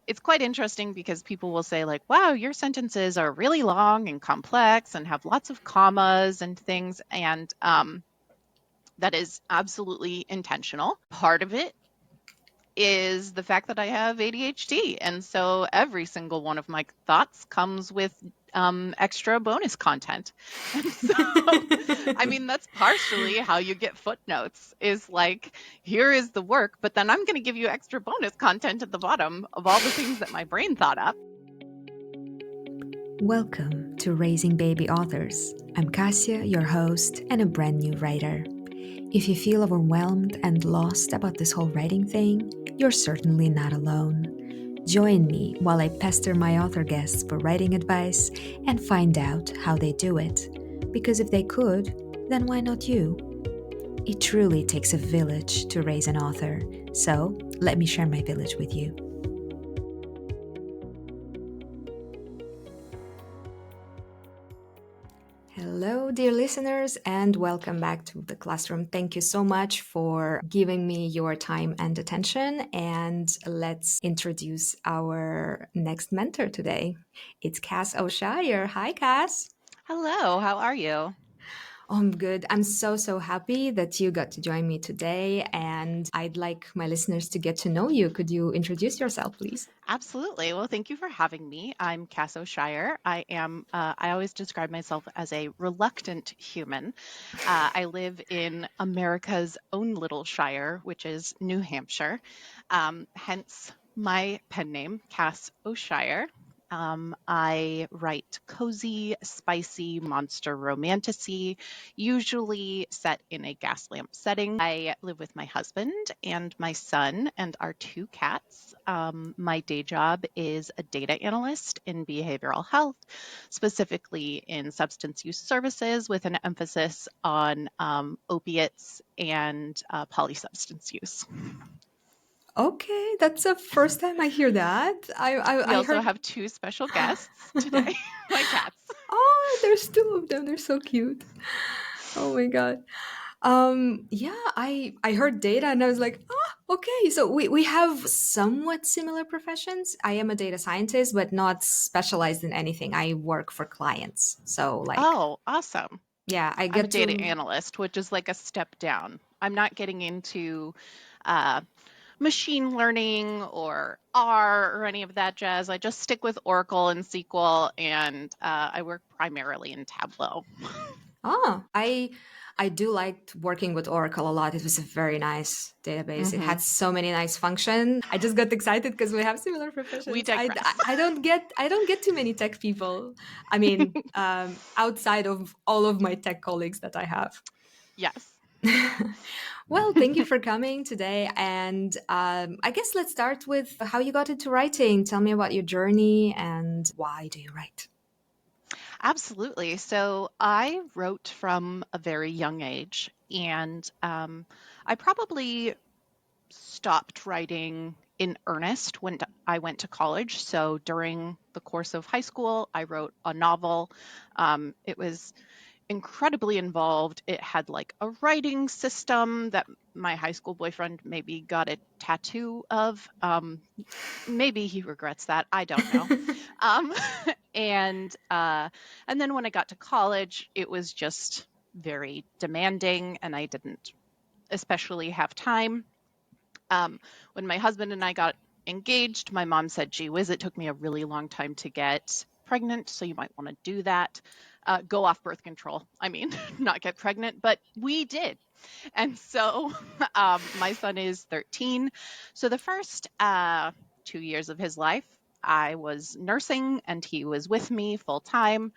it's quite interesting because people will say like, wow, your sentences are really long and complex and have lots of commas and things. And that is absolutely intentional. Part of it is the fact that I have ADHD. And so every single one of my thoughts comes with extra bonus content. And so, I mean, that's partially how you get footnotes is like, here is the work, but then I'm going to give you extra bonus content at the bottom of all the things that my brain thought up. Welcome to Raising Baby Authors. I'm Cassia, your host and a brand new writer. If you feel overwhelmed and lost about this whole writing thing, you're certainly not alone. Join me while I pester my author guests for writing advice and find out how they do it. Because if they could, then why not you? It truly takes a village to raise an author, so let me share my village with you. Hello, dear listeners, and welcome back to the classroom. Thank you so much for giving me your time and attention. And let's introduce our next mentor today. It's Kass O'Shire. Hi, Kass. Hello, how are you? Oh, I'm good. I'm so happy that you got to join me today. And I'd like my listeners to get to know you. Could you introduce yourself, please? Absolutely. Well, thank you for having me. I'm Kass O'Shire. I always describe myself as a reluctant human. I live in America's own little shire, which is New Hampshire, hence my pen name, Kass O'Shire. I write cozy, spicy monster romantasy, usually set in a gaslamp setting. I live with my husband and my son and our two cats. My day job is a data analyst in behavioral health, specifically in substance use services with an emphasis on opiates and polysubstance use. Okay, that's the first time I hear that. We I also heard. have two special guests today, my cats. Oh, there's two of them. They're so cute. Oh my god. Yeah, I heard data and I was like, okay. So we have somewhat similar professions. I am a data scientist, but not specialized in anything. I work for clients. So like, Oh, awesome. yeah, I I'm a get data to. analyst, which is like a step down. I'm not getting into uh, machine learning or R or any of that jazz. I just stick with Oracle and SQL, and I work primarily in Tableau. Oh, I do like working with Oracle a lot. It was a very nice database. It Hmm. had so many nice functions. I just got excited because we have similar We professions. digress. I don't get too many tech people. I mean, outside of all of my tech colleagues that I have. Yes. Well, thank you for coming today. And I guess let's start with how you got into writing. Tell me about your journey and why do you write? Absolutely. So I wrote from a very young age, and I probably stopped writing in earnest when I went to college. So during the course of high school, I wrote a novel. It was incredibly involved. It had like a writing system that my high school boyfriend maybe got a tattoo of. Maybe he regrets that. I don't know. Um, and and then when I got to college, it was just very demanding, and I didn't especially have time. When my husband and I got engaged, my mom said, gee whiz, it took me a really long time to get pregnant, so you might want to do that. Go off birth control. I mean, not get pregnant, but we did. And so my son is 13. So the first 2 years of his life, I was nursing and he was with me full time.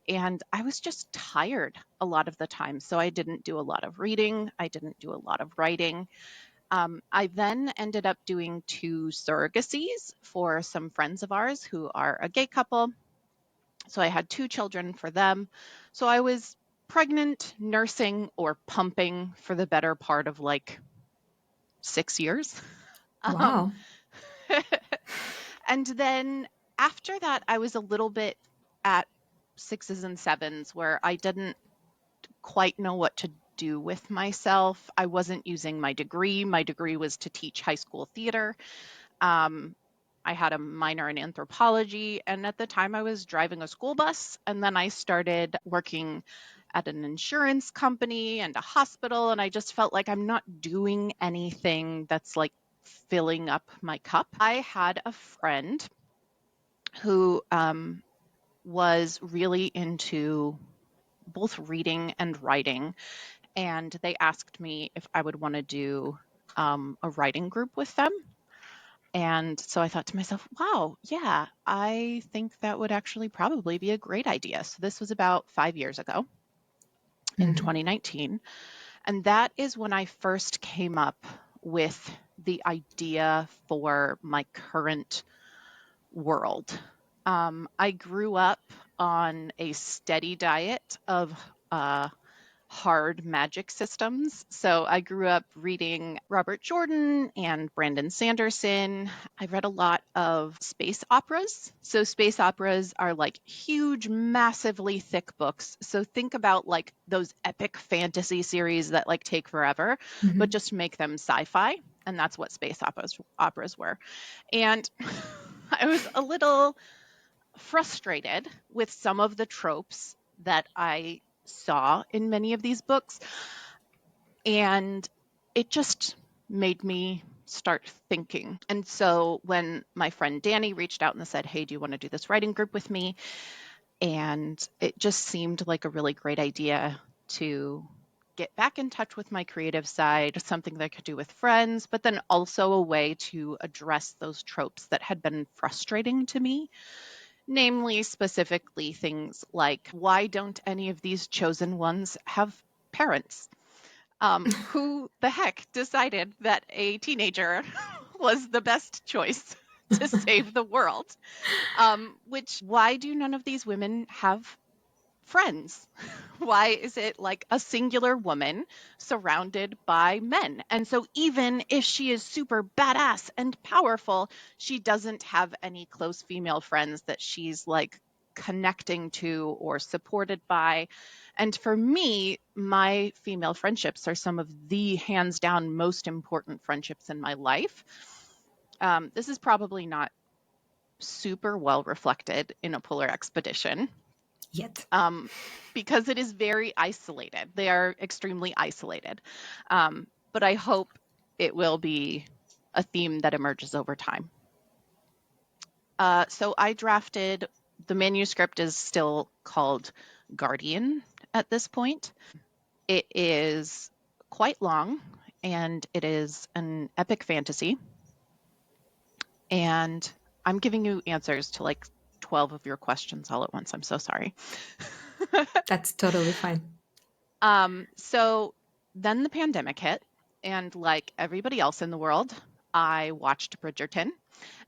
And I was just tired a lot of the time. So I didn't do a lot of reading, I didn't do a lot of writing. I then ended up doing two surrogacies for some friends of ours who are a gay couple. So I had two children for them. So I was pregnant, nursing, or pumping for the better part of like 6 years. Um, Wow. and then after that, I was a little bit at sixes and sevens where I didn't quite know what to do with myself. I wasn't using my degree. My degree was to teach high school theater. Um, I had a minor in anthropology, and at the time I was driving a school bus, and then I started working at an insurance company and a hospital, and I just felt like I'm not doing anything that's like filling up my cup. I had a friend who was really into both reading and writing, and they asked me if I would want to do a writing group with them. And so I thought to myself, wow, yeah, I think that would actually probably be a great idea. So this was about 5 years ago in Mhm. 2019. And that is when I first came up with the idea for my current world. I grew up on a steady diet of uh, hard magic systems. So I grew up reading Robert Jordan and Brandon Sanderson. I read a lot of space operas. So space operas are like huge, massively thick books. So think about like those epic fantasy series that like take forever, but Mhm. just make them sci-fi. And that's what space operas were. And I was a little frustrated with some of the tropes that I saw in many of these books. And it just made me start thinking. And so when my friend Danny reached out and said, hey, do you want to do this writing group with me? And it just seemed like a really great idea to get back in touch with my creative side, something that I could do with friends, but then also a way to address those tropes that had been frustrating to me. Namely, specifically things like, why don't any of these chosen ones have parents? Who the heck decided that a teenager was the best choice to save the world? Why do none of these women have friends? Why is it like a singular woman surrounded by men? And so, even if she is super badass and powerful, she doesn't have any close female friends that she's like connecting to or supported by. And for me, my female friendships are some of the hands down most important friendships in my life. This is probably not super well reflected in a polar expedition, Yet. um, because it is very isolated. They are extremely isolated. But I hope it will be a theme that emerges over time. So I drafted, the manuscript is still called Guardian at this point. It is quite long and it is an epic fantasy. And I'm giving you answers to like 12 of your questions all at once. I'm so sorry. That's totally fine. So then the pandemic hit, and like everybody else in the world, I watched Bridgerton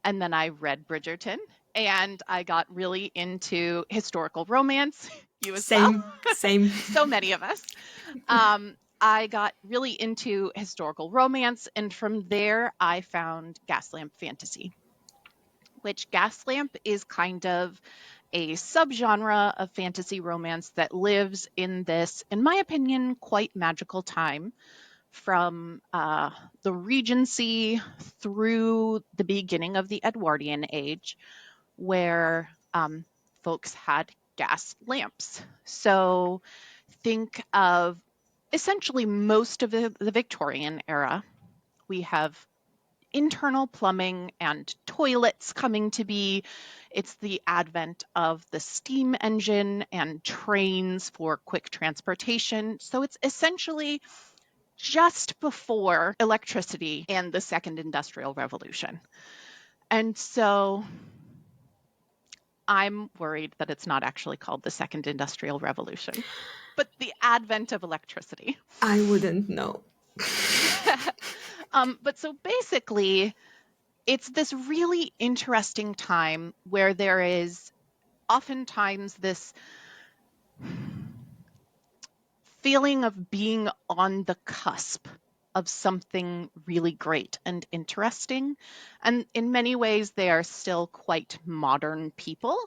and then I read Bridgerton and I got really into historical romance. You as well. Same, same. So many of us. I got really into historical romance, and from there, I found Gaslamp Fantasy, which Gaslamp is kind of a subgenre of fantasy romance that lives in this, in my opinion, quite magical time from the Regency through the beginning of the Edwardian Age, where folks had gas lamps. So think of essentially most of the Victorian era. We have internal plumbing and toilets coming to be. It's the advent of the steam engine and trains for quick transportation. So it's essentially just before electricity and the second industrial revolution. And so I'm worried that it's not actually called the second industrial revolution, but the advent of electricity. I wouldn't know. But so basically, it's this really interesting time where there is oftentimes this feeling of being on the cusp of something really great and interesting. And in many ways, they are still quite modern people,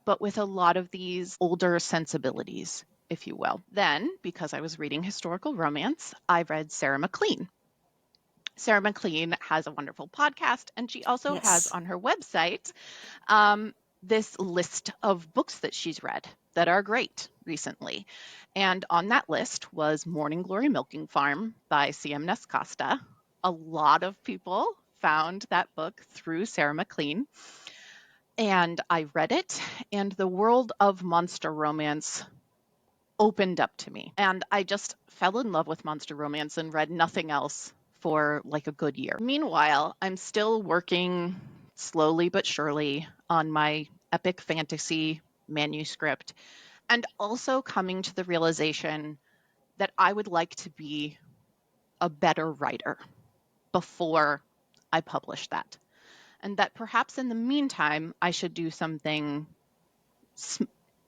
but with a lot of these older sensibilities, if you will. Then, because I was reading historical romance, I read Sarah MacLean. Sarah McLean has a wonderful podcast, and she also has Yes. on her website um, this list of books that she's read that are great recently. And on that list was Morning Glory Milking Farm by C.M. Nescosta. A lot of people found that book through Sarah McLean, and I read it, and the world of monster romance opened up to me. And I just fell in love with monster romance and read nothing else for like a good year. Meanwhile, I'm still working slowly but surely on my epic fantasy manuscript and also coming to the realization that I would like to be a better writer before I publish that. And that perhaps in the meantime, I should do something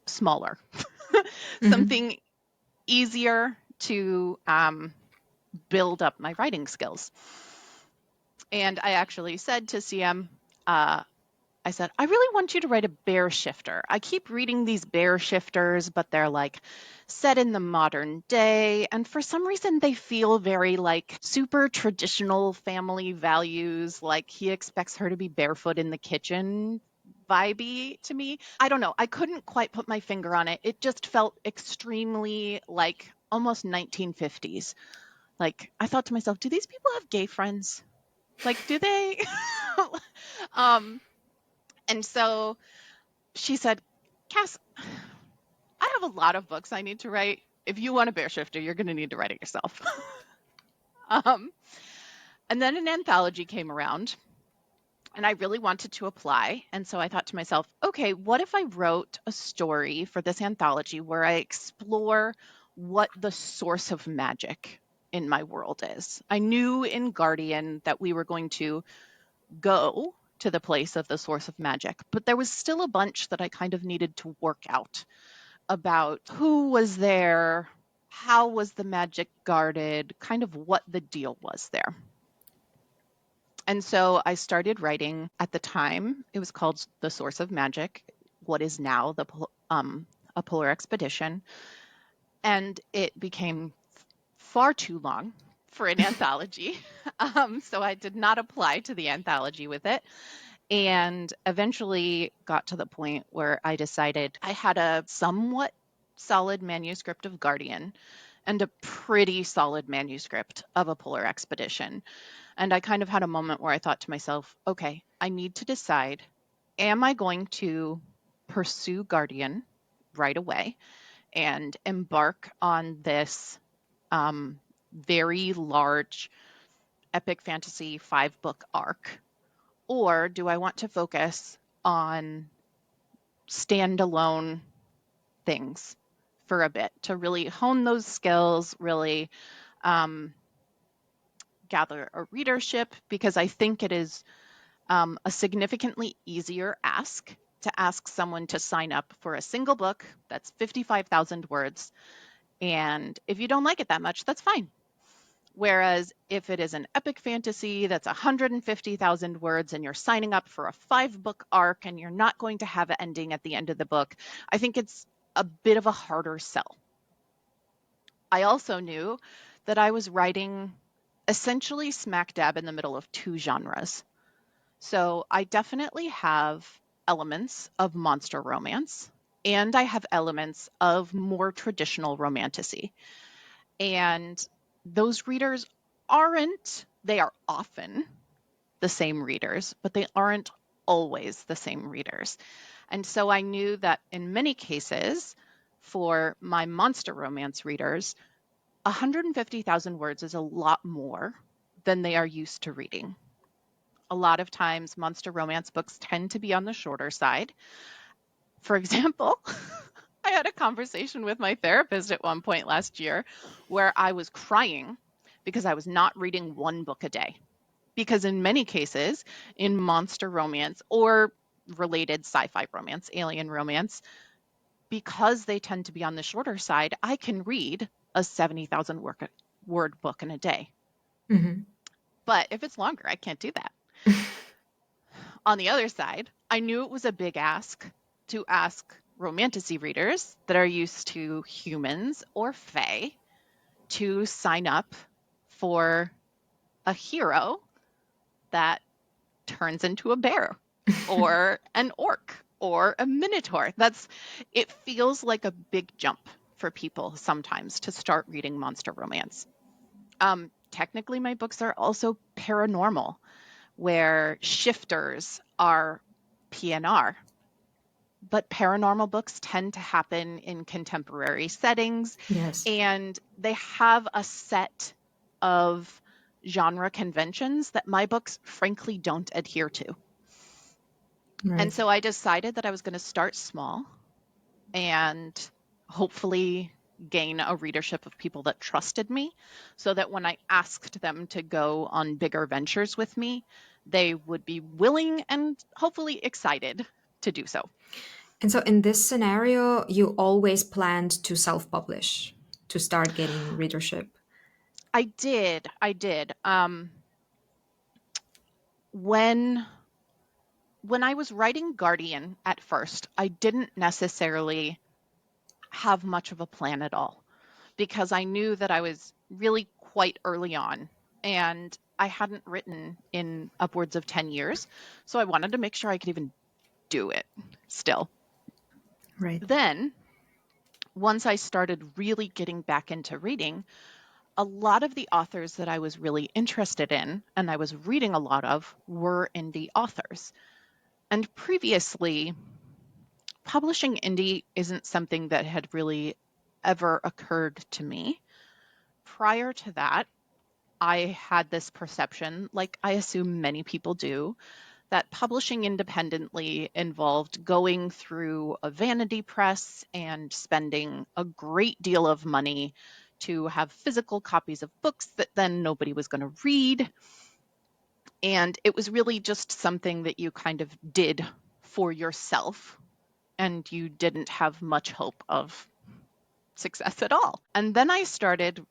smaller, Hmm. something easier to build up my writing skills. And I actually said to CM, I said, I really want you to write a bear shifter. I keep reading these bear shifters, but they're like set in the modern day. And for some reason, they feel very like super traditional family values. Like he expects her to be barefoot in the kitchen vibey to me. I don't know. I couldn't quite put my finger on it. It just felt extremely like almost 1950s. Like I thought to myself, do these people have gay friends? Like, do they? um, and so she said, Cass, I have a lot of books I need to write. If you want a bear shifter, you're going to need to write it yourself. um, and then an anthology came around, and I really wanted to apply. And so I thought to myself, okay, what if I wrote a story for this anthology where I explore what the source of magic in my world is? I knew in Guardian that we were going to go to the place of the source of magic, but there was still a bunch that I kind of needed to work out about who was there, how was the magic guarded, kind of what the deal was there. And so I started writing at the time. It was called The Source of Magic, what is now a Polar Expedition. And it became far too long for an anthology. So I did not apply to the anthology with it. And eventually got to the point where I decided I had a somewhat solid manuscript of Guardian and a pretty solid manuscript of a polar expedition. And I kind of had a moment where I thought to myself, okay, I need to decide, am I going to pursue Guardian right away and embark on this very large epic fantasy 5 book arc? Or do I want to focus on standalone things for a bit to really hone those skills, really um, gather a readership? Because I think it is a significantly easier ask to ask someone to sign up for a single book that's 55,000 words. And if you don't like it that much, that's fine. Whereas if it is an epic fantasy that's 150,000 words and you're signing up for a 5 book arc and you're not going to have an ending at the end of the book, I think it's a bit of a harder sell. I also knew that I was writing essentially smack dab in the middle of 2 genres. So I definitely have elements of monster romance and I have elements of more traditional romantasy. And those readers they are often the same readers, but they aren't always the same readers. And so I knew that in many cases, for my monster romance readers, 150,000 words is a lot more than they are used to reading. A lot of times, monster romance books tend to be on the shorter side. For example, I had a conversation with my therapist at one point last year where I was crying because I was not reading 1 book a day. Because in many cases, in monster romance or related sci fi romance, alien romance, because they tend to be on the shorter side, I can read a 70,000 word book in a day. Hmm. But if it's longer, I can't do that. On the other side, I knew it was a big ask to ask romantasy readers that are used to humans or fae to sign up for a hero that turns into a bear or an orc or a minotaur. It feels like a big jump for people sometimes to start reading monster romance. Technically, my books are also paranormal, where shifters are PNR, but paranormal books tend to happen in contemporary settings, Yes. and they have a set of genre conventions that my books frankly don't adhere to. And Right. so I decided that I was going to start small and hopefully gain a readership of people that trusted me, so that when I asked them to go on bigger ventures with me, they would be willing and hopefully excited to do so. And so in this scenario, you always planned to self-publish to start getting readership. I did. When I was writing Guardian at first, I didn't necessarily have much of a plan at all, because I knew that I was really quite early on and I hadn't written in upwards of 10 years. So I wanted to make sure I could even do it still. Right. Then, once I started really getting back into reading, a lot of the authors that I was really interested in and I was reading a lot of were indie authors. And previously, publishing indie isn't something that had really ever occurred to me. Prior to that, I had this perception, like I assume many people do, that publishing independently involved going through a vanity press and spending a great deal of money to have physical copies of books that then nobody was going to read. And it was really just something that you kind of did for yourself, and you didn't have much hope of success at all. And then I started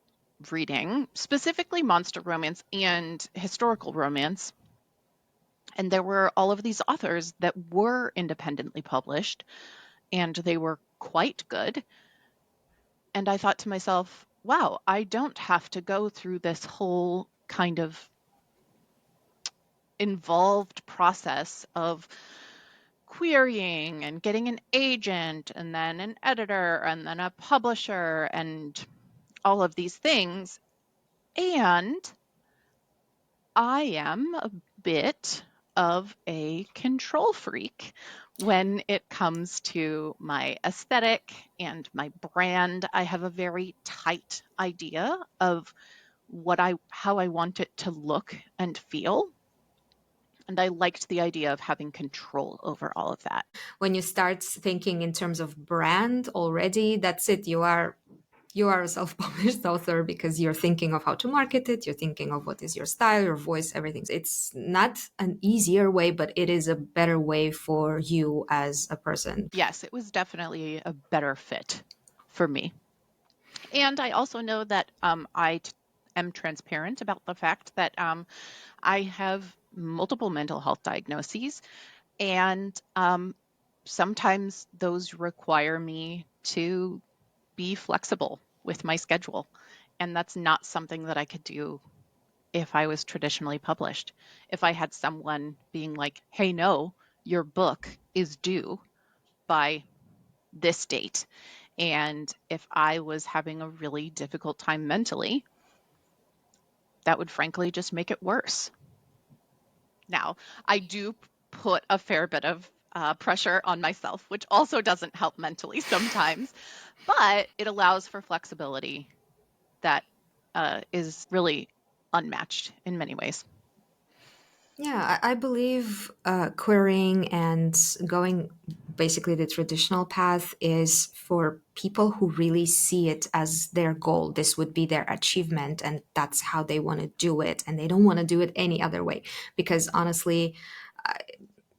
reading specifically monster romance and historical romance. And there were all of these authors that were independently published, and they were quite good. And I thought to myself, wow, I don't have to go through this whole kind of involved process of querying and getting an agent and then an editor and then a publisher and all of these things. And I am a bit of a control freak when it comes to my aesthetic and my brand. I have a very tight idea of how I want it to look and feel. And I liked the idea of having control over all of that. When you start thinking in terms of brand already, that's it. You are a self-published author because you're thinking of how to market it, you're thinking of what is your style, your voice, everything. It's not an easier way, but it is a better way for you as a person. Yes, it was definitely a better fit for me. And I also know that am transparent about the fact that I have multiple mental health diagnoses, and sometimes those require me to be flexible with my schedule. And that's not something that I could do if I was traditionally published. If I had someone being like, hey, no, your book is due by this date. And if I was having a really difficult time mentally, that would frankly just make it worse. Now, I do put a fair bit of pressure on myself, which also doesn't help mentally sometimes, but it allows for flexibility that is really unmatched in many ways. Yeah, I believe querying and going basically the traditional path is for people who really see it as their goal. This would be their achievement, and that's how they want to do it. And they don't want to do it any other way. Because honestly,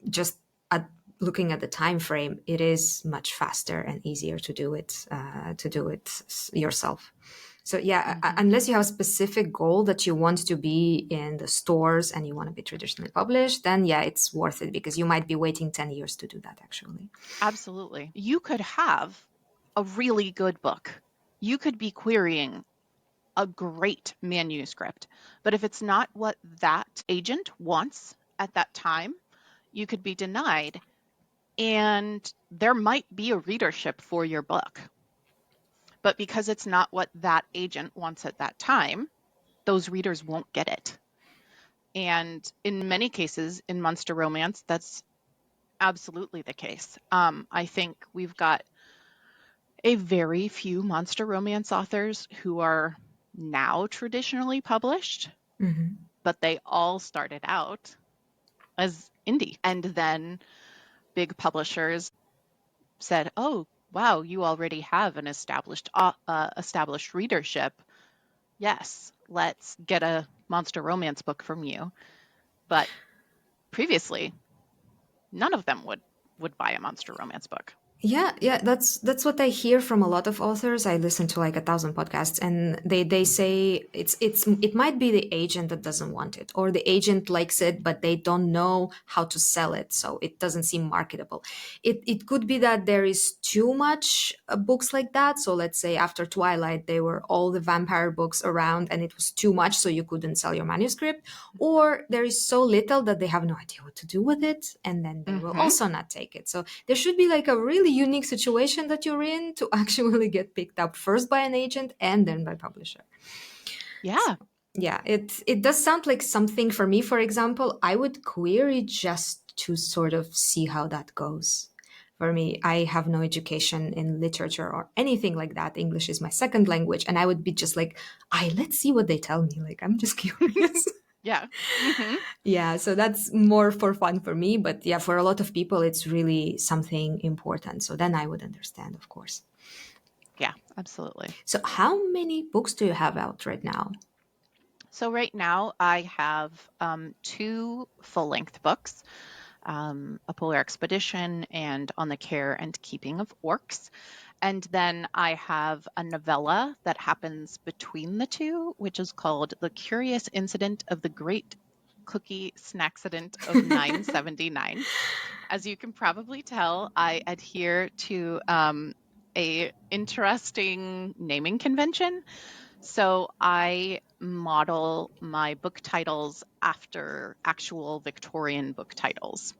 just at looking at the time frame, it is much faster and easier to do it yourself. So yeah, Mm-hmm. unless you have a specific goal that you want to be in the stores and you want to be traditionally published, then yeah, it's worth it because you might be waiting 10 years to do that actually. Absolutely. You could have a really good book. You could be querying a great manuscript. But if it's not what that agent wants at that time, you could be denied. And there might be a readership for your book. But because it's not what that agent wants at that time, those readers won't get it. And in many cases, in monster romance, that's absolutely the case. I think we've got a very few monster romance authors who are now traditionally published, Hmm. but they all started out as indie. And then big publishers said, "Oh, wow, you already have an established readership. Yes, let's get a monster romance book from you." But previously, none of them would buy a monster romance book. Yeah, yeah, that's what I hear from a lot of authors. I listen to like 1,000 podcasts, and they say it might be the agent that doesn't want it, or the agent likes it, but they don't know how to sell it, so it doesn't seem marketable. It could be that there is too much books like that. So let's say after Twilight, there were all the vampire books around, and it was too much, so you couldn't sell your manuscript, or there is so little that they have no idea what to do with it, and then they will Hmm. also not take it. So there should be like a really unique situation that you're in to actually get picked up first by an agent and then by publisher. So Yeah. yeah, it does sound like something for me. For example, I would query just to sort of see how that goes. For me, I have no education in literature or anything like that. English is my second language, and I would be just like, I let's see what they tell me. Like I'm just curious. Yeah. Hmm. Yeah, so that's more for fun for me, but yeah, for a lot of people, it's really something important. So then I would understand, of course. Yeah, absolutely. So, how many books do you have out right now? So right now I have two full-length books, A Polar Expedition and On the Care and Keeping of Orcs. And then I have a novella that happens between the two, which is called The Curious Incident of the Great Cookie Snackcident of 979. As you can probably tell, I adhere to a interesting naming convention. So I model my book titles after actual Victorian book titles.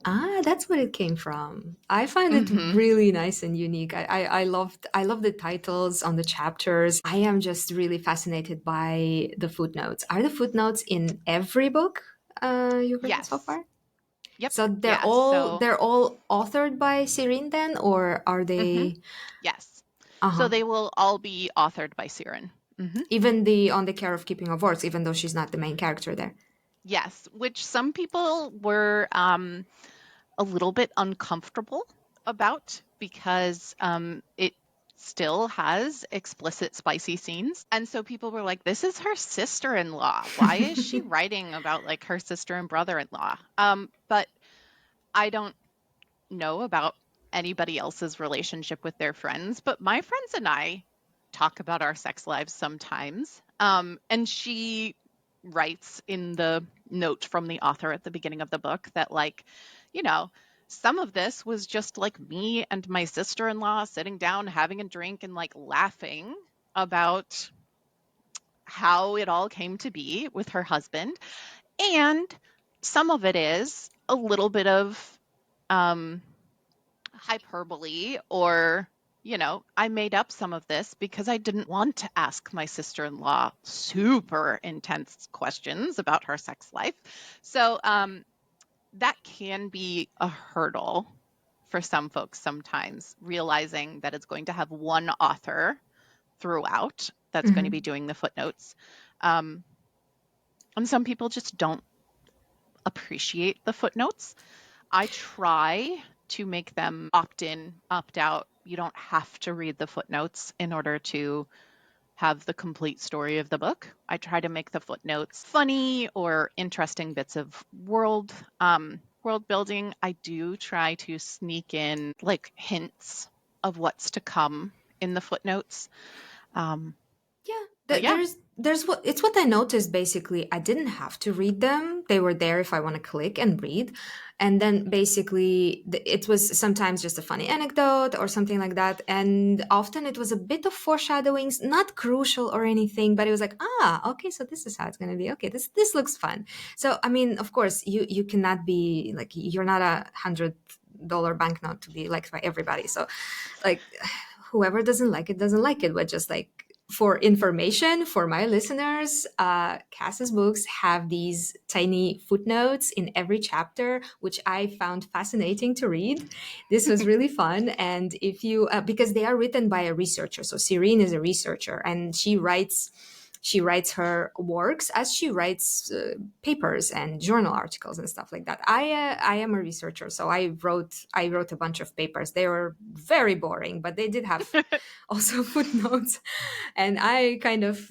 Ah, that's where it came from. I find it Hmm. really nice and unique. I love the titles on the chapters. I am just really fascinated by the footnotes. Are the footnotes in every book you've written so Yes. far? Yep. So Yeah. So, they're all authored by Cyrene then, or are hmm, they? yes. Uh So huh. they will all be authored by Siren. Hmm. Even the On the Care of Keeping of Words, even though she's not the main character there. Yes, which some people were a little bit uncomfortable about because it still has explicit spicy scenes. And so people were like, this is her sister-in-law. Why is she writing about like her sister and brother-in-law? But I don't know about anybody else's relationship with their friends, but my friends and I talk about our sex lives sometimes. And she writes in the note from the author at the beginning of the book that, like, you know, some of this was just like me and my sister in law sitting down, having a drink, and like laughing about how it all came to be with her husband. And some of it is a little bit of um, hyperbole or I made up some of this because I didn't want to ask my sister-in-law super intense questions about her sex life. So that can be a hurdle for some folks sometimes, realizing that it's going to have one author throughout that's going to be Hmm. doing the footnotes. Um, and some people just don't appreciate the footnotes. I try to make them opt in, opt out. You don't have to read the footnotes in order to have the complete story of the book. I try to make the footnotes funny or interesting bits of world building. I do try to sneak in like hints of what's to come in the footnotes. Um, Yeah, but yeah. it's what I noticed basically. I didn't have to read them. They were there if I want to click and read. And then basically it was sometimes just a funny anecdote or something like that. And often it was a bit of foreshadowing, not crucial or anything, but it was like, okay, so this is how it's going to be. Okay, this looks fun. So I mean, of course, you cannot be like, you're not $100 banknote to be liked by everybody. So like, whoever doesn't like it doesn't like it, but just like, for information for my listeners, Cass's books have these tiny footnotes in every chapter, which I found fascinating to read. This was really fun. And if you, because they are written by a researcher, so Serene is a researcher, and she writes her works as she writes papers and journal articles and stuff like that. I am a researcher, so I wrote a bunch of papers. They were very boring, but they did have also footnotes. And I kind of,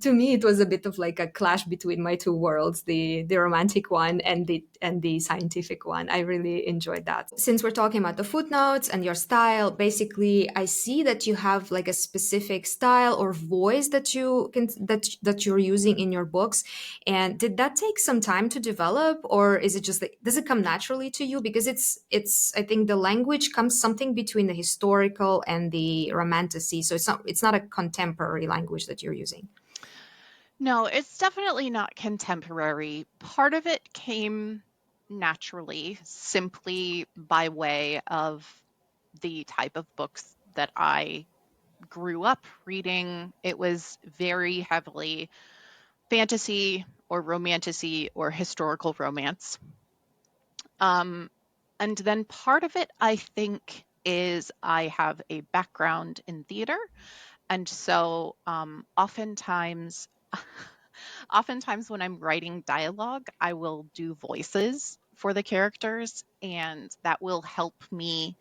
to me, it was a bit of like a clash between my two worlds, the romantic one and the scientific one. I really enjoyed that. Since we're talking about the footnotes and your style, basically I see that you have like a specific style or voice that you're using in your books. And did that take some time to develop, or is it just like, does it come naturally to you? Because it's I think the language comes something between the historical and the romantasy, so it's not a contemporary language that you're using. No, it's definitely not contemporary. Part of it came naturally, simply by way of the type of books that I grew up reading. It was very heavily fantasy or romantasy or historical romance. And then part of it, I think, is I have a background in theater. And so oftentimes when I'm writing dialogue, I will do voices for the characters, and that will help me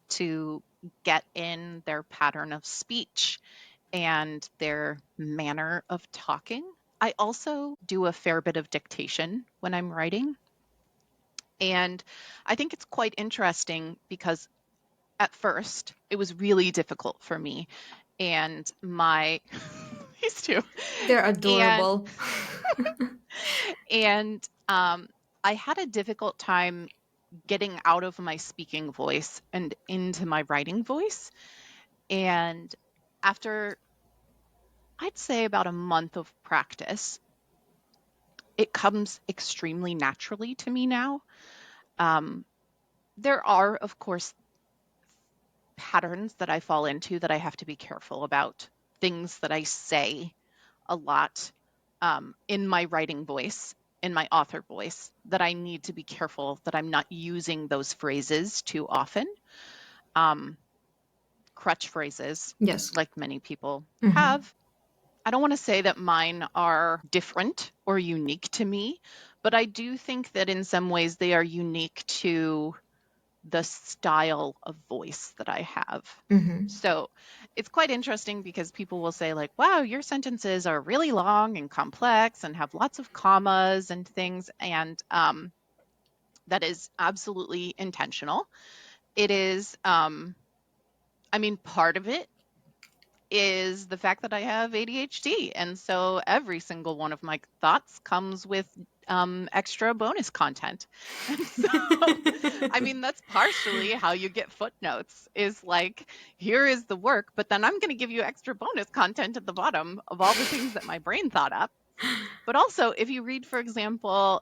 to get in their pattern of speech and their manner of talking. I also do a fair bit of dictation when I'm writing. And I think it's quite interesting because at first it was really difficult for me. And my, these two, They're and, adorable. and I had a difficult time getting out of my speaking voice and into my writing voice. And after, I'd say, about a month of practice, it comes extremely naturally to me now. Um, there are, of course, patterns that I fall into that I have to be careful about, things that I say a lot in my writing voice, in my author voice, that I need to be careful that I'm not using those phrases too often. Um, Crutch phrases, Yes. like many people Hmm. have. I don't want to say that mine are different or unique to me, but I do think that in some ways they are unique to the style of voice that I have. Hmm. So it's quite interesting because people will say, like, wow, your sentences are really long and complex and have lots of commas and things. And that is absolutely intentional. It is, I mean, part of it is the fact that I have ADHD. And so every single one of my thoughts comes with extra bonus content. And so, I mean, that's partially how you get footnotes is like, here is the work, but then I'm going to give you extra bonus content at the bottom of all the things that my brain thought up. But also, if you read, for example,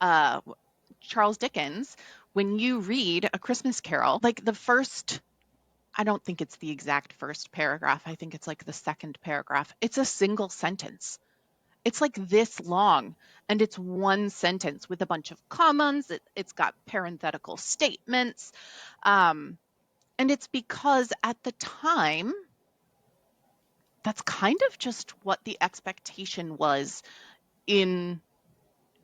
uh, Charles Dickens, when you read A Christmas Carol, like the first, I don't think it's the exact first paragraph. I think it's like the second paragraph. It's a single sentence. It's like this long, and it's one sentence with a bunch of commas. It's got parenthetical statements. Um, and it's because at the time, that's kind of just what the expectation was in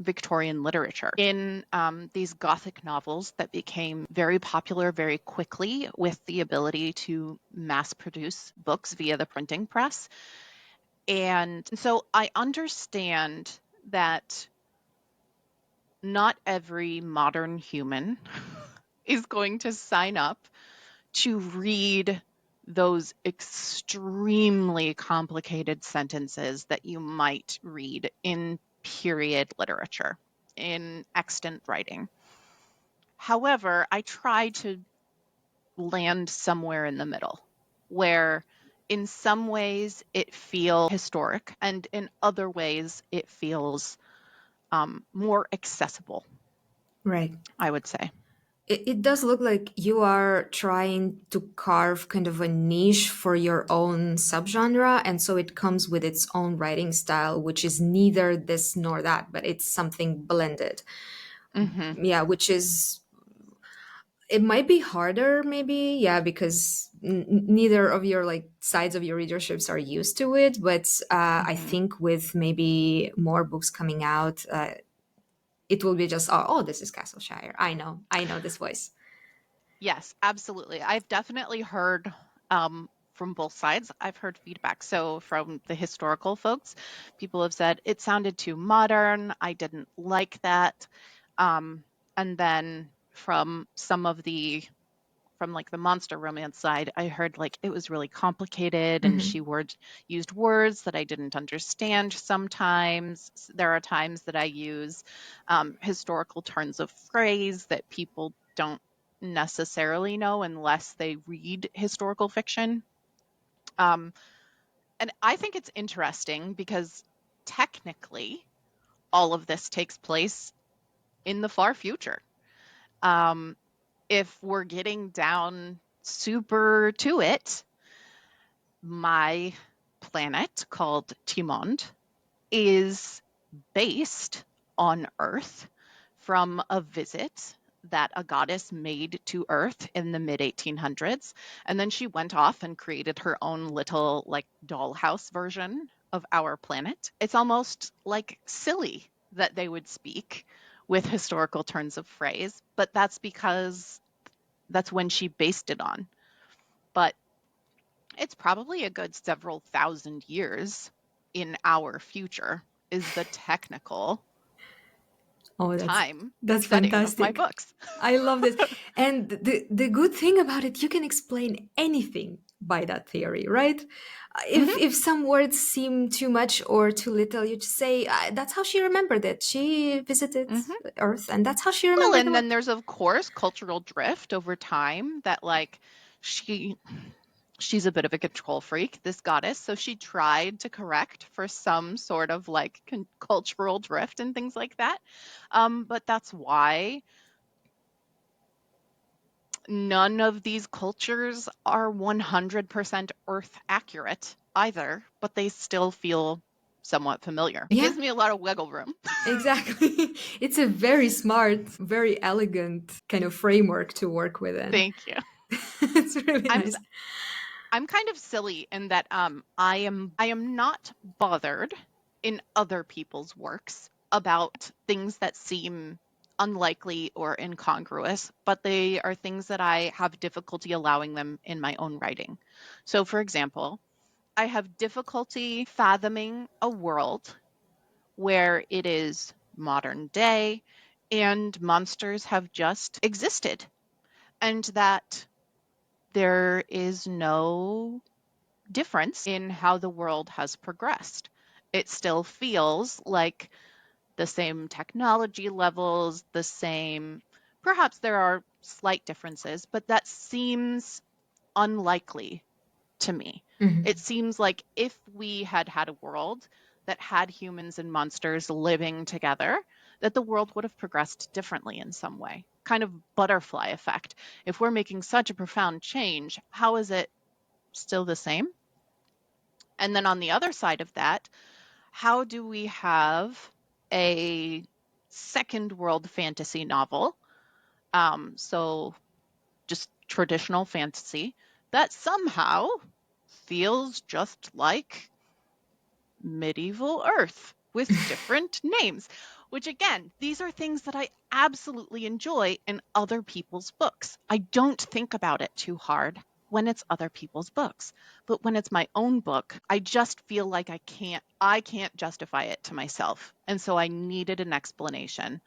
Victorian literature. In these Gothic novels that became very popular very quickly with the ability to mass produce books via the printing press. And so I understand that not every modern human is going to sign up to read those extremely complicated sentences that you might read in period literature, in extant writing. However, I try to land somewhere in the middle where in some ways it feels historic and in other ways it feels more accessible, Right. I would say. It does look like you are trying to carve kind of a niche for your own subgenre, and so it comes with its own writing style, which is neither this nor that, but it's something blended. Hmm. Yeah, which is, it might be harder maybe, yeah, because neither of your like sides of your readerships are used to it, but I Hmm. think with maybe more books coming out, it will be just, oh, this is Kass O'Shire, I know this voice. Yes, absolutely. I've definitely heard from both sides. I've heard feedback. So, from the historical folks, people have said it sounded too modern. I didn't like that. Um, and then from some of the from like the monster romance side, I heard like it was really complicated and Hmm. she used words that I didn't understand sometimes. There are times that I use historical turns of phrase that people don't necessarily know unless they read historical fiction. Um, and I think it's interesting because technically all of this takes place in the far future. Um, if we're getting down super to it, my planet called Timond is based on Earth from a visit that a goddess made to Earth in the mid 1800s. And then she went off and created her own little, like, dollhouse version of our planet. It's almost like silly that they would speak with historical turns of phrase, but that's because that's when she based it on. But it's probably a good several thousand years in our future is the technical Oh, time that's setting of my fantastic. books. I love this. And the good thing about it, you can explain anything by that theory, right? Hmm. If some words seem too much or too little, you just say, that's how she remembered it. She visited Hmm. Earth, and that's how she Well, remembered the and word. then there's of course cultural drift over time that like she she's a bit of a control freak, this goddess, so she tried to correct for some sort of like cultural drift and things like that. But that's why none of these cultures are 100% Earth accurate either, but they still feel somewhat familiar. It Yeah, gives me a lot of wiggle room. exactly. It's a very smart, very elegant kind of framework to work within. Thank you. It's really I'm nice. I'm kind of silly in that I am not bothered in other people's works about things that seem unlikely or incongruous, but they are things that I have difficulty allowing them in my own writing. So for example, I have difficulty fathoming a world where it is modern day and monsters have just existed and that there is no difference in how the world has progressed. It still feels like the same technology levels, the same, perhaps there are slight differences, but that seems unlikely to me. It Mhm. seems like if we had had a world that had humans and monsters living together, that the world would have progressed differently in some way. Kind of butterfly effect. If we're making such a profound change, how is it still the same? And then on the other side of that, how do we have a second world fantasy novel? So just traditional fantasy that somehow feels just like medieval Earth with different names, which again, these are things that I absolutely enjoy in other people's books. I don't think about it too hard when it's other people's books. But when it's my own book, I just feel like I can't justify it to myself. And so I needed an explanation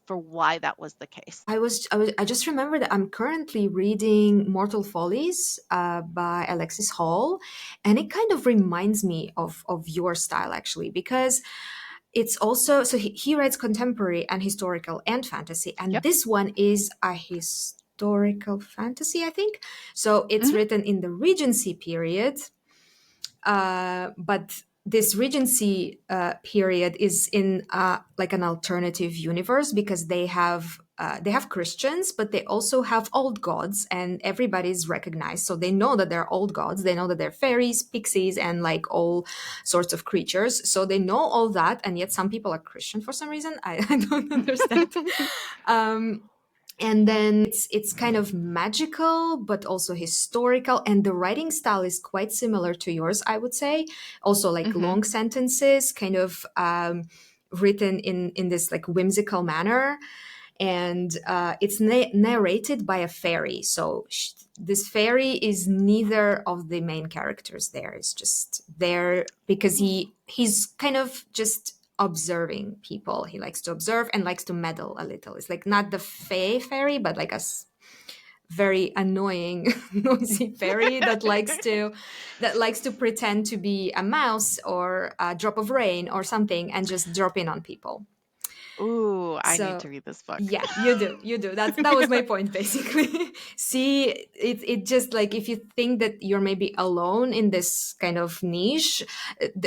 for why that was the case. I just remember that I'm currently reading Mortal Follies by Alexis Hall, and it kind of reminds me of your style actually, because it's also so he writes contemporary and historical and fantasy, and Yep. this one is a historical fantasy, I think. So it's Hmm. written in the Regency period, but this Regency period is in like an alternative universe, because they have Christians, but they also have old gods, and everybody's recognized. So they know that they're old gods. They know that they're fairies, pixies, and like all sorts of creatures. So they know all that, and yet some people are Christian for some reason. I don't understand. Um, and then it's kind of magical but also historical, and the writing style is quite similar to yours, I would say. Also like Hmm. long sentences, kind of written in this like whimsical manner, and it's narrated by a fairy. So this fairy is neither of the main characters there. It's just there because he's kind of just observing people. He likes to observe and likes to meddle a little. It's like not the fairy, but like a very annoying noisy fairy that likes to pretend to be a mouse or a drop of rain or something and just drop in on people. Ooh, I need So to read this book. yeah, you do. That was my point basically. See, it just like if you think that you're maybe alone in this kind of niche,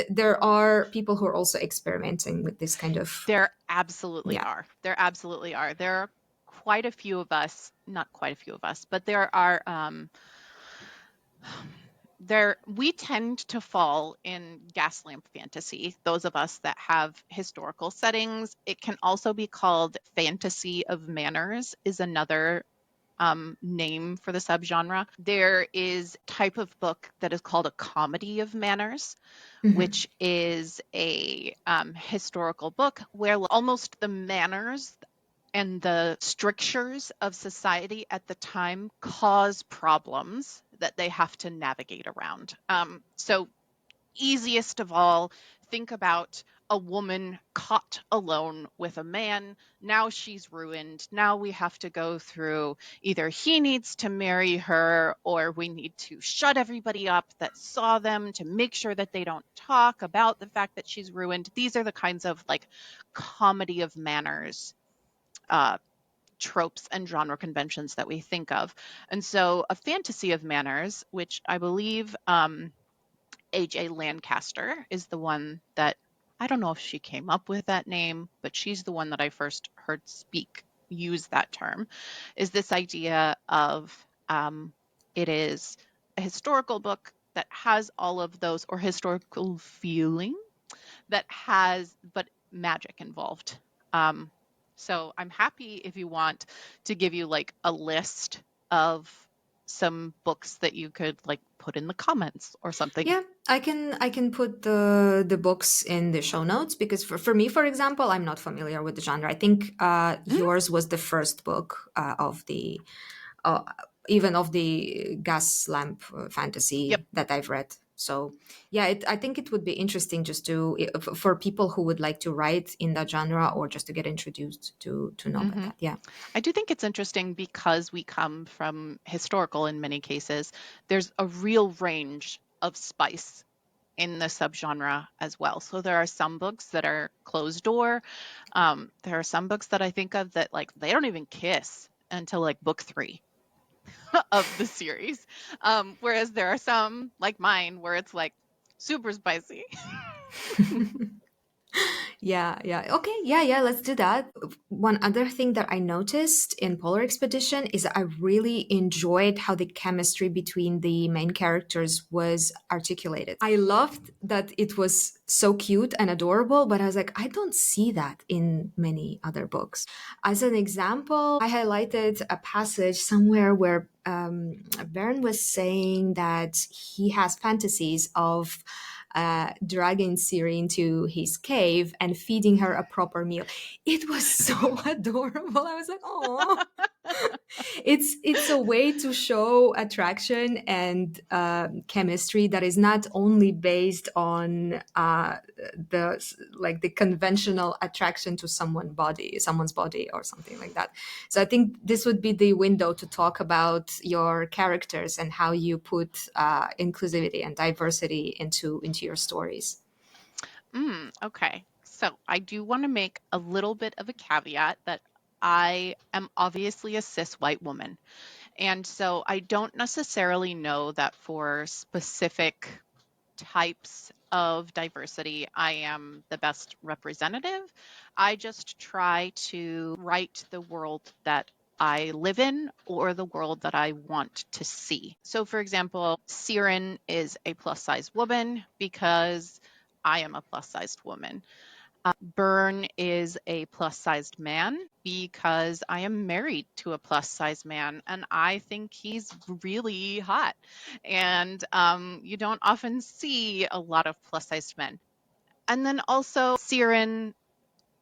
there are people who are also experimenting with this kind of There absolutely yeah. are. There absolutely are. There are quite a few of us, not quite a few of us, but there are there we tend to fall in gaslamp fantasy, those of us that have historical settings. It can also be called fantasy of manners, is another name for the subgenre. There is a type of book that is called a comedy of manners, Mhm. which is a historical book where almost the manners and the strictures of society at the time cause problems that they have to navigate around. So, easiest of all, think about a woman caught alone with a man. Now she's ruined. Now we have to go through either he needs to marry her or we need to shut everybody up that saw them to make sure that they don't talk about the fact that she's ruined. These are the kinds of like comedy of manners uh, tropes and genre conventions that we think of. And so a fantasy of manners, which I believe AJ Lancaster is the one that, I don't know if she came up with that name, but she's the one that I first heard speak use that term, is this idea of it is a historical book that has all of those, or historical feeling that has, but magic involved. Um, so I'm happy if you want to give you like a list of some books that you could like put in the comments or something. Yeah, I can put the books in the show notes, because for me, for example, I'm not familiar with the genre. I think Mhm. yours was the first book of the uh, even of the gas lamp Yep. fantasy that I've read. So yeah, I think it would be interesting just to for people who would like to write in that genre or just to get introduced to know about Hmm. that. Yeah. I do think it's interesting because we come from historical in many cases. There's a real range of spice in the subgenre as well. So there are some books that are closed door. There are some books that I think of that like they don't even kiss until like book three of the series. Whereas there are some like mine where it's like super spicy. Yeah, yeah. Okay, yeah, yeah, let's do that. One other thing that I noticed in Polar Expedition is I really enjoyed how the chemistry between the main characters was articulated. I loved that it was so cute and adorable, but I was like, I don't see that in many other books. As an example, I highlighted a passage somewhere where Baron was saying that he has fantasies of dragging Siri into his cave and feeding her a proper meal. It was so adorable. I was like, oh, it's a way to show attraction and chemistry that is not only based on the like the conventional attraction to someone's body or something like that. So I think this would be the window to talk about your characters and how you put inclusivity and diversity into your stories. Okay. So I do want to make a little bit of a caveat that I am obviously a cis white woman. And so I don't necessarily know that for specific types of diversity, I am the best representative. I just try to write the world that I live in or the world that I want to see. So, for example, Siren is a plus size woman because I am a plus sized woman. Byrne is a plus sized man because I am married to a plus sized man and I think he's really hot. And you don't often see a lot of plus sized men. And then also, Siren,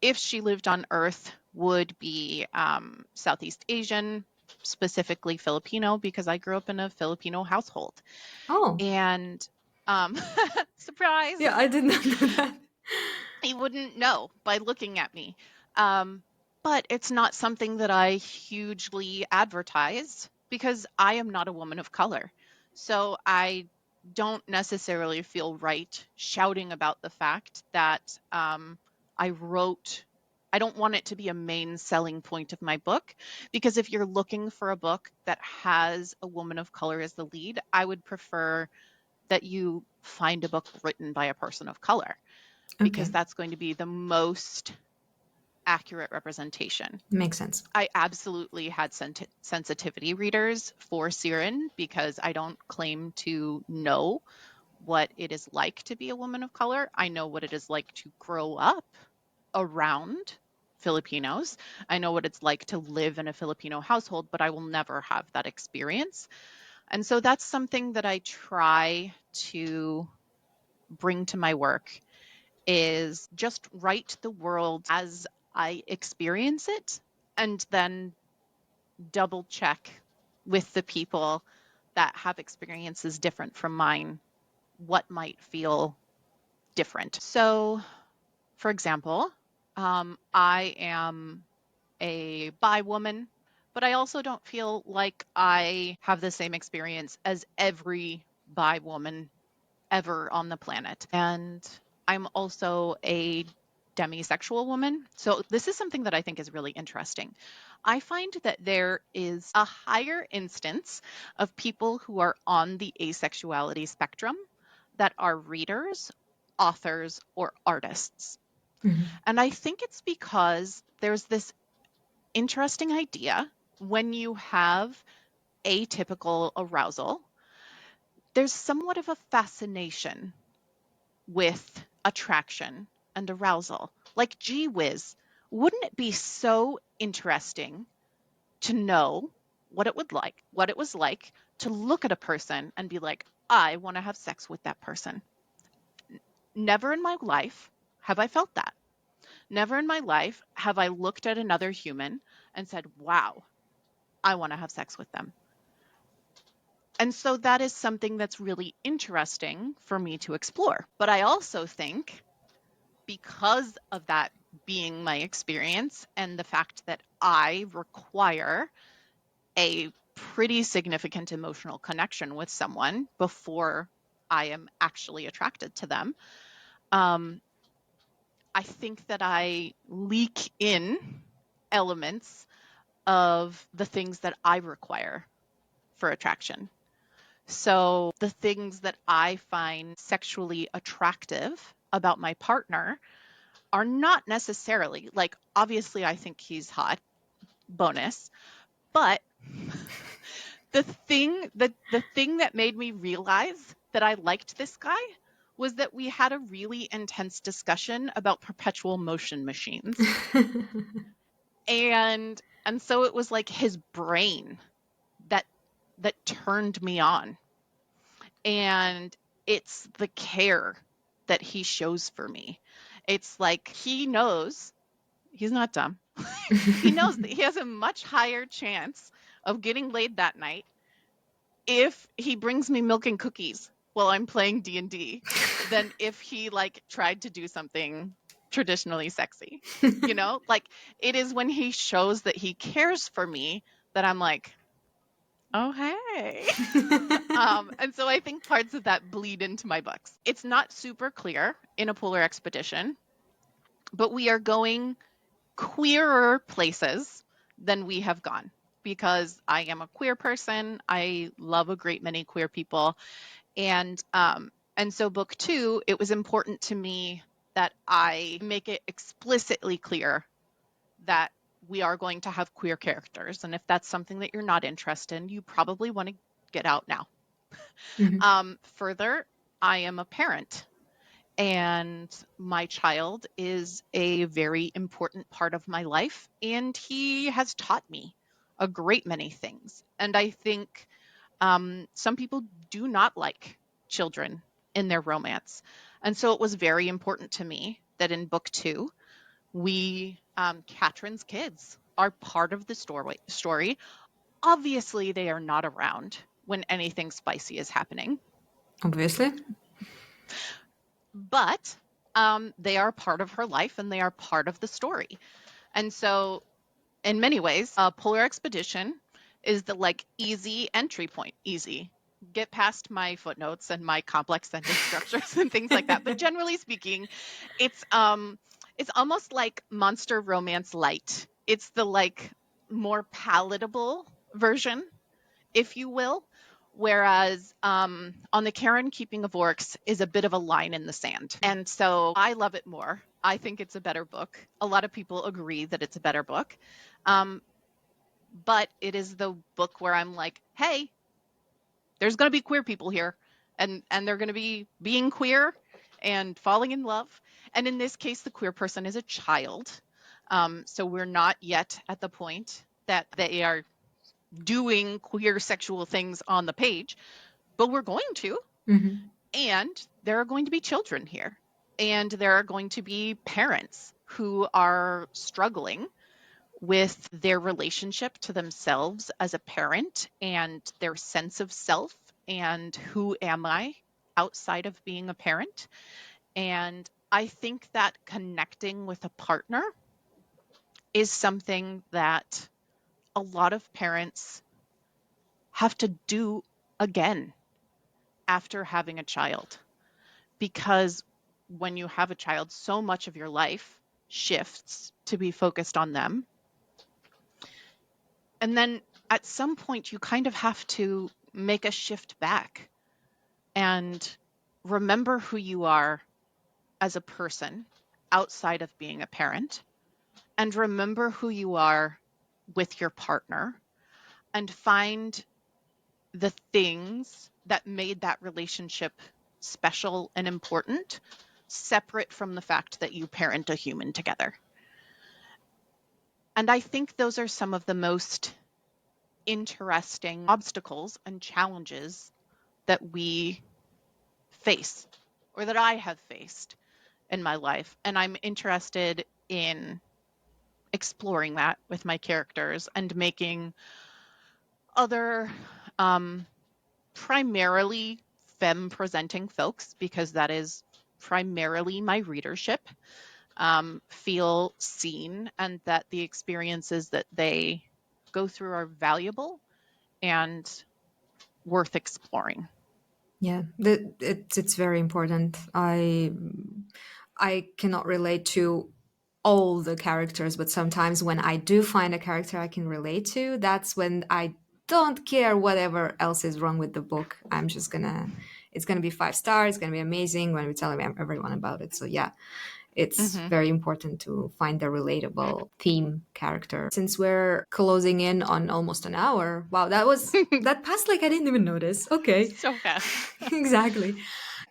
if she lived on Earth, would be Southeast Asian, specifically Filipino, because I grew up in a Filipino household. Oh, And surprise! yeah, I did not know that. You wouldn't know by looking at me. Um, but it's not something that I hugely advertise because I am not a woman of color. So I don't necessarily feel right shouting about the fact that I wrote. I don't want it to be a main selling point of my book because if you're looking for a book that has a woman of color as the lead, I would prefer that you find a book written by a person of color because Okay, that's going to be the most accurate representation. makes sense. I absolutely had sensitivity readers for Siren because I don't claim to know what it is like to be a woman of color. I know what it is like to grow up around Filipinos. I know what it's like to live in a Filipino household, but I will never have that experience. And so that's something that I try to bring to my work is just write the world as I experience it and then double check with the people that have experiences different from mine what might feel different. So, for example, I am a bi woman, but I also don't feel like I have the same experience as every bi woman ever on the planet. And I'm also a demisexual woman. So this is something that I think is really interesting. I find that there is a higher instance of people who are on the asexuality spectrum that are readers, authors, or artists. Mhm. And I think it's because there's this interesting idea when you have atypical arousal, there's somewhat of a fascination with attraction and arousal. Like, gee whiz, wouldn't it be so interesting to know what it was like to look at a person and be like, I want to have sex with that person. Never in my life have I felt that. Never in my life have I looked at another human and said, wow, I want to have sex with them. And so that is something that's really interesting for me to explore. But I also think because of that being my experience and the fact that I require a pretty significant emotional connection with someone before I am actually attracted to them, um, I think that I leak in elements of the things that I require for attraction. So the things that I find sexually attractive about my partner are not necessarily like, obviously I think he's hot, bonus, but the thing that made me realize that I liked this guy was that we had a really intense discussion about perpetual motion machines. And so it was like his brain that that turned me on. And it's the care that he shows for me. It's like he knows he's not dumb. He knows that he has a much higher chance of getting laid that night if he brings me milk and cookies while I'm playing D&D than if he like tried to do something traditionally sexy. You know, like it is when he shows that he cares for me that I'm like, oh, hey. And so I think parts of that bleed into my books. It's not super clear in a polar expedition, but we are going queerer places than we have gone because I am a queer person. I love a great many queer people. And so book 2, it was important to me that I make it explicitly clear that we are going to have queer characters. And if that's something that you're not interested in, you probably want to get out now. Mhm. Further, I am a parent, and my child is a very important part of my life, and he has taught me a great many things. And I think some people do not like children in their romance. And so it was very important to me that in book 2, Katrin's kids are part of the story. Obviously, they are not around when anything spicy is happening, Obviously. but they are part of her life and they are part of the story. And so, in many ways, a polar expedition is the like easy entry point. Easy. Get past my footnotes and my complex sentence structures and things like that. But generally speaking, it's almost like monster romance light. It's the like more palatable version, if you will. Whereas on the Karen Keeping of Orcs is a bit of a line in the sand. And so I love it more. I think it's a better book. A lot of people agree that it's a better book. Um, but it is the book where I'm like, hey, there's going to be queer people here, and they're going to be being queer and falling in love. And in this case, the queer person is a child. So we're not yet at the point that they are doing queer sexual things on the page, but we're going to. Mhm. And there are going to be children here, and there are going to be parents who are struggling with their relationship to themselves as a parent and their sense of self and who am I outside of being a parent. And I think that connecting with a partner is something that a lot of parents have to do again after having a child. Because when you have a child, so much of your life shifts to be focused on them. And then at some point, you kind of have to make a shift back and remember who you are as a person outside of being a parent, and remember who you are with your partner, and find the things that made that relationship special and important, separate from the fact that you parent a human together. And I think those are some of the most interesting obstacles and challenges that we face or that I have faced in my life. And I'm interested in exploring that with my characters and making other primarily femme presenting folks, because that is primarily my readership, feel seen and that the experiences that they go through are valuable and worth exploring. Yeah, it's very important. I cannot relate to all the characters, but sometimes when I do find a character I can relate to, that's when I don't care whatever else is wrong with the book. I'm just gonna, it's gonna be 5 stars. It's gonna be amazing. I'm gonna be telling everyone about it. So yeah, it's Mm-hmm. very important to find a relatable theme character. Since we're closing in on almost an hour, wow, that passed like I didn't even notice. Okay. So fast. Exactly.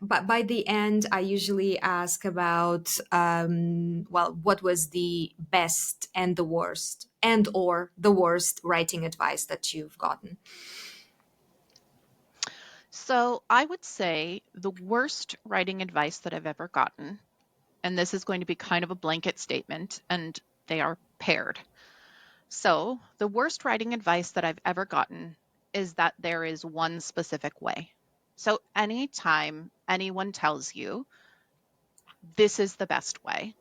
But by the end, I usually ask about, well, what was the best and the worst, and or the worst writing advice that you've gotten? So I would say the worst writing advice that I've ever gotten, and this is going to be kind of a blanket statement, and they are paired. So, the worst writing advice that I've ever gotten is that there is one specific way. So, anytime anyone tells you this is the best way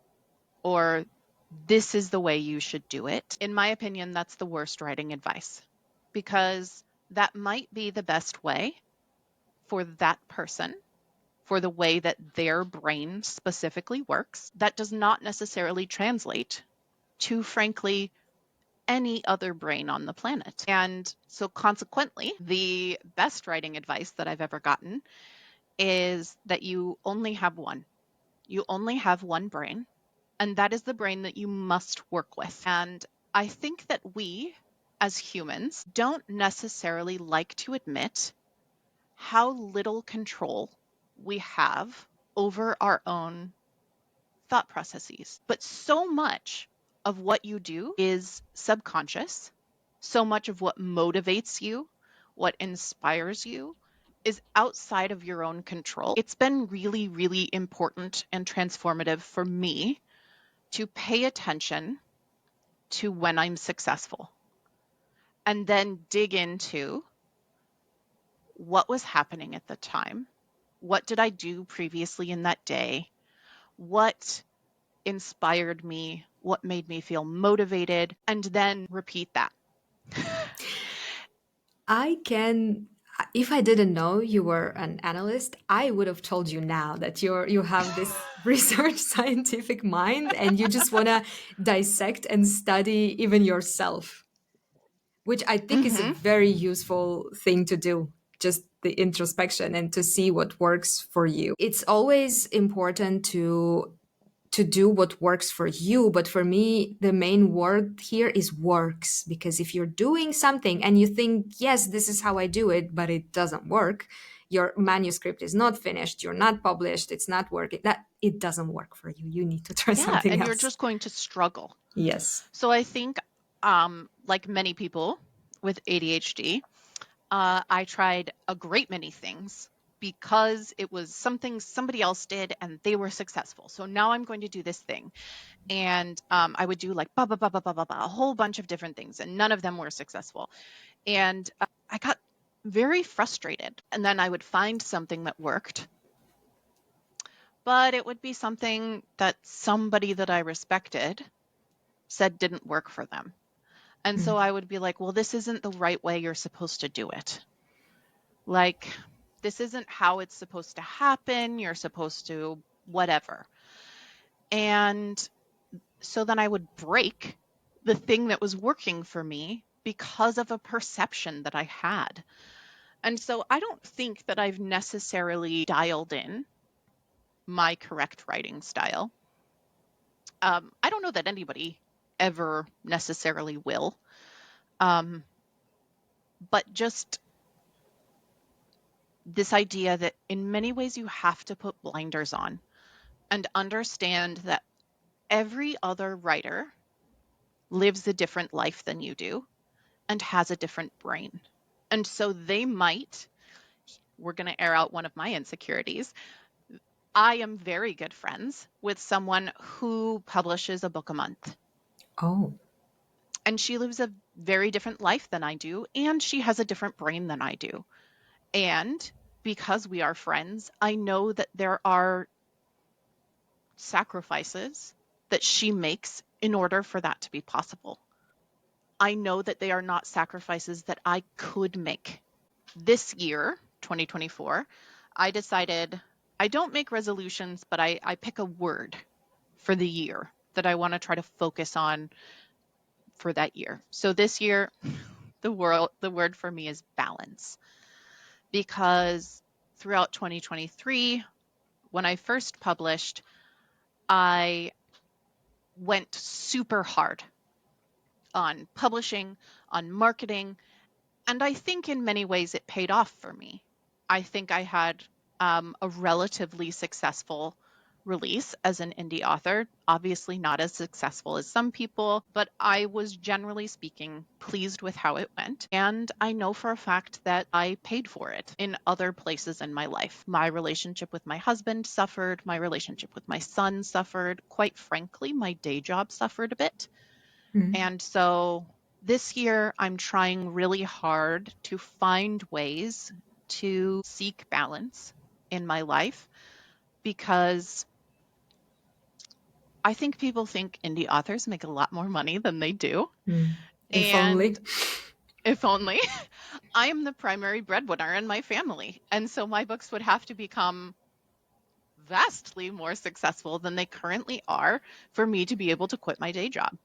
or this is the way you should do it, in my opinion, that's the worst writing advice because that might be the best way for that person, for the way that their brain specifically works. That does not necessarily translate to, frankly, any other brain on the planet. And so, consequently, the best writing advice that I've ever gotten is that you only have one. You only have one brain, and that is the brain that you must work with. And I think that we, as humans, don't necessarily like to admit how little control we have over our own thought processes. But so much of what you do is subconscious. So much of what motivates you, what inspires you, is outside of your own control. It's been really, really important and transformative for me to pay attention to when I'm successful and then dig into what was happening at the time. What did I do previously in that day? What inspired me? What made me feel motivated? And then repeat that. I can, if I didn't know you were an analyst, I would have told you now that you have this research scientific mind and you just want to dissect and study even yourself, which I think is a Mm-hmm. very useful thing to do. Just the introspection and to see what works for you. It's always important to do what works for you. But for me, the main word here is works. Because if you're doing something and you think, yes, this is how I do it, but it doesn't work, your manuscript is not finished, you're not published, it's not working, that it doesn't work for you. You need to try Yeah, something and you're else. just going to struggle. Yes. So I think, like many people with ADHD, I tried a great many things because it was something somebody else did and they were successful. So now I'm going to do this thing. And I would do like a whole bunch of different things, and none of them were successful. And I got very frustrated. And then I would find something that worked, but it would be something that somebody that I respected said didn't work for them. And so I would be like, well, this isn't the right way you're supposed to do it. Like, this isn't how it's supposed to happen. You're supposed to whatever. And so then I would break the thing that was working for me because of a perception that I had. And so I don't think that I've necessarily dialed in my correct writing style. I don't know that anybody ever necessarily will. Um, but just this idea that in many ways you have to put blinders on and understand that every other writer lives a different life than you do and has a different brain. And so they might, we're going to air out one of my insecurities. I am very good friends with someone who publishes a book a month. Oh. And she lives a very different life than I do, and she has a different brain than I do. And because we are friends, I know that there are sacrifices that she makes in order for that to be possible. I know that they are not sacrifices that I could make. This year, 2024, I decided I don't make resolutions, but I pick a word for the year that I want to try to focus on for that year. So this year, the word for me is balance, because throughout 2023, when I first published, I went super hard on publishing, on marketing, and I think in many ways it paid off for me. I think I had a relatively successful release as an indie author. Obviously, not as successful as some people, but I was generally speaking pleased with how it went. And I know for a fact that I paid for it in other places in my life. My relationship with my husband suffered, my relationship with my son suffered. Quite frankly, my day job suffered a bit. Mm. And so this year I'm trying really hard to find ways to seek balance in my life because I think people think indie authors make a lot more money than they do. If And only. if only, I am the primary breadwinner in my family. And so my books would have to become vastly more successful than they currently are for me to be able to quit my day job.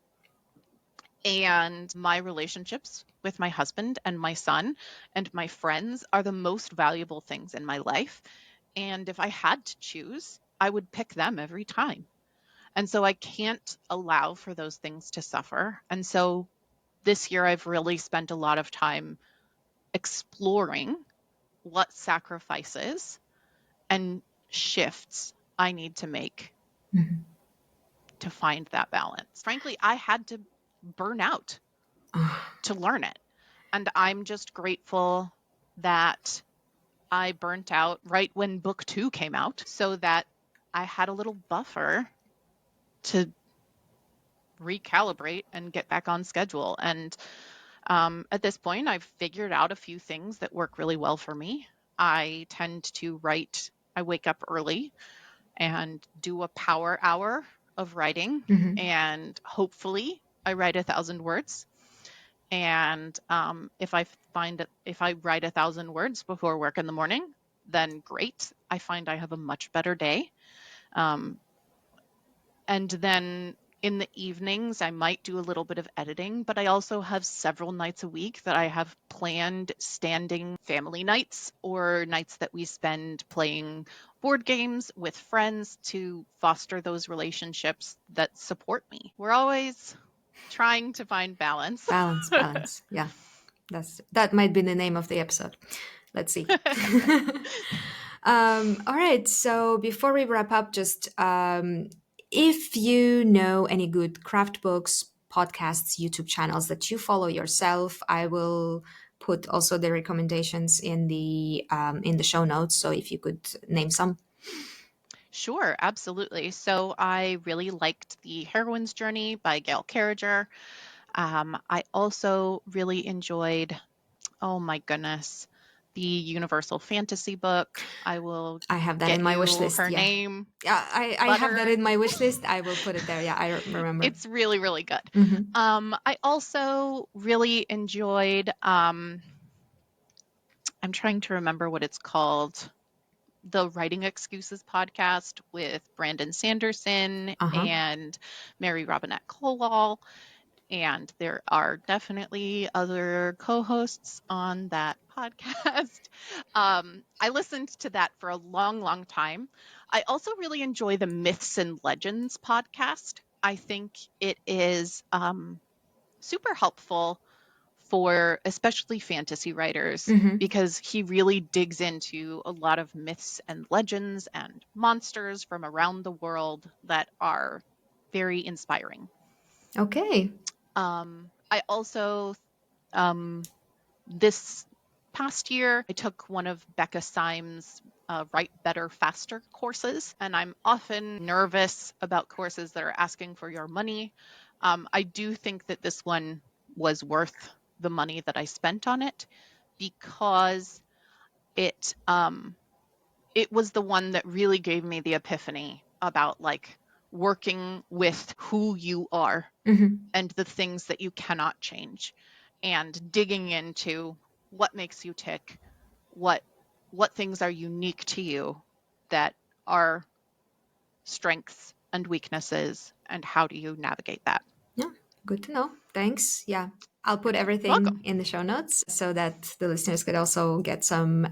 And my relationships with my husband and my son and my friends are the most valuable things in my life. And if I had to choose, I would pick them every time. And so I can't allow for those things to suffer. And so this year, I've really spent a lot of time exploring what sacrifices and shifts I need to make Mhm. to find that balance. Frankly, I had to burn out Ah, to learn it. And I'm just grateful that I burnt out right when book 2 came out so that I had a little buffer to recalibrate and get back on schedule. And at this point, I've figured out a few things that work really well for me. I tend to write, I wake up early and do a power hour of writing, mhm. and hopefully I write 1,000 words. And if I write 1,000 words before work in the morning, then great. I find I have a much better day. Um, and then in the evenings, I might do a little bit of editing, but I also have several nights a week that I have planned standing family nights or nights that we spend playing board games with friends to foster those relationships that support me. We're always trying to find balance. Balance, balance. Yeah, that might be the name of the episode. Let's see. All right. So before we wrap up, just if you know any good craft books, podcasts, YouTube channels that you follow yourself, I will put also the recommendations in the show notes. So if you could name some. Sure, absolutely. So I really liked The Heroine's Journey by Gail Carriger. I also really enjoyed, oh my goodness, the Universal Fantasy book. I will I have that in get my wish you list. her Yeah. name. Yeah, I have that Butter. in my wish list. I will put it there. Yeah, I remember. It's really, really good. Hmm. I also really enjoyed, I'm trying to remember what it's called, the Writing Excuses podcast with Brandon Sanderson Uh-huh. and Mary Robinette Kowal. And there are definitely other co-hosts on that podcast. I listened to that for a long, long time. I also really enjoy the Myths and Legends podcast. I think it is super helpful for especially fantasy writers Hmm. because he really digs into a lot of myths and legends and monsters from around the world that are very inspiring. Okay. I also, um, this past year, I took one of Becca Syme's Write Better Faster courses, and I'm often nervous about courses that are asking for your money. I do think that this one was worth the money that I spent on it because it it was the one that really gave me the epiphany about like working with who you are Hmm. and the things that you cannot change and digging into what makes you tick, what what things are unique to you that are strengths and weaknesses, and how do you navigate that. Yeah, good to know. Thanks. Yeah, I'll put everything Welcome. in the show notes so that the listeners could also get some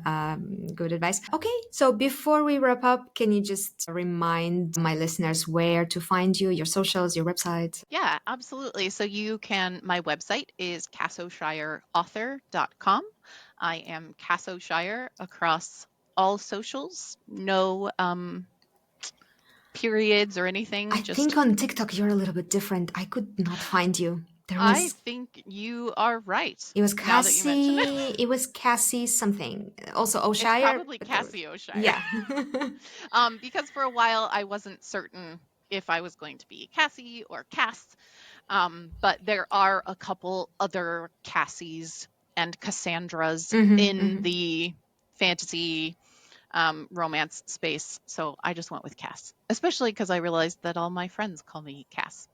good advice. Okay, so before we wrap up, can you just remind my listeners where to find you, your socials, your website? Yeah, absolutely. So you can, my website is kassoshireauthor.com. I am Kass O'Shire across all socials. No periods or I anything, think just on TikTok you're a little bit different. I could not find you. There I was think you are right It was now that you mention it. Cassie. It was Cassie something. Also It's O'Shire, probably but there was Cassie O'Shire. yeah. Because for a while I wasn't certain if I was going to be Cassie or Cass. But there are a couple other Cassies and Cassandras Mm-hmm, in mm-hmm. the fantasy romance space. So I just went with Cass, especially because I realized that all my friends call me Cass.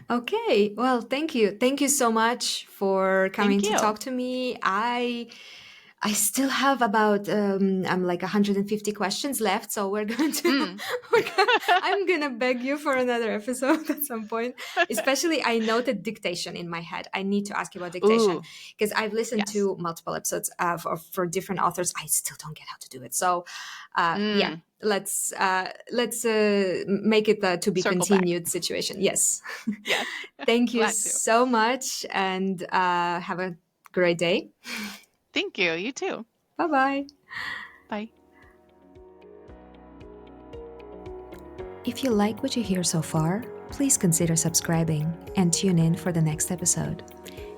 Okay, well, thank you. Thank you so much for coming Thank to you. talk to me. I still have about I'm like 150 questions left, so we're going to Mm. I'm gonna beg you for another episode at some point. Especially, I noted dictation in my head. I need to ask you about dictation Ooh, because I've listened yes. to multiple episodes for different authors. I still don't get how to do it. So, yeah, Mm. let's make it a to be Circle back. continued situation. Yes. Yes. Thank you Glad to. so much, and have a great day. Thank you. You too. Bye bye. Bye. If you like what you hear so far, please consider subscribing and tune in for the next episode.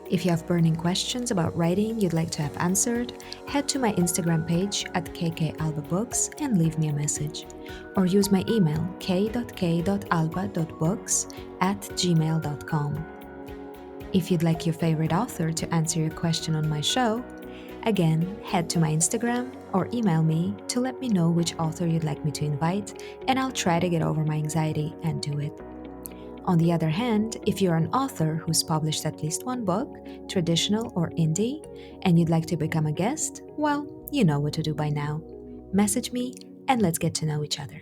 If you have burning questions about writing you'd like to have answered, head to my Instagram page at kkalbabooks and leave me a message. Or use my email k.k.alba.books@gmail.com. If you'd like your favorite author to answer your question on my show, again, head to my Instagram or email me to let me know which author you'd like me to invite, and I'll try to get over my anxiety and do it. On the other hand, if you're an author who's published at least one book, traditional or indie, and you'd like to become a guest, well, you know what to do by now. Message me and let's get to know each other.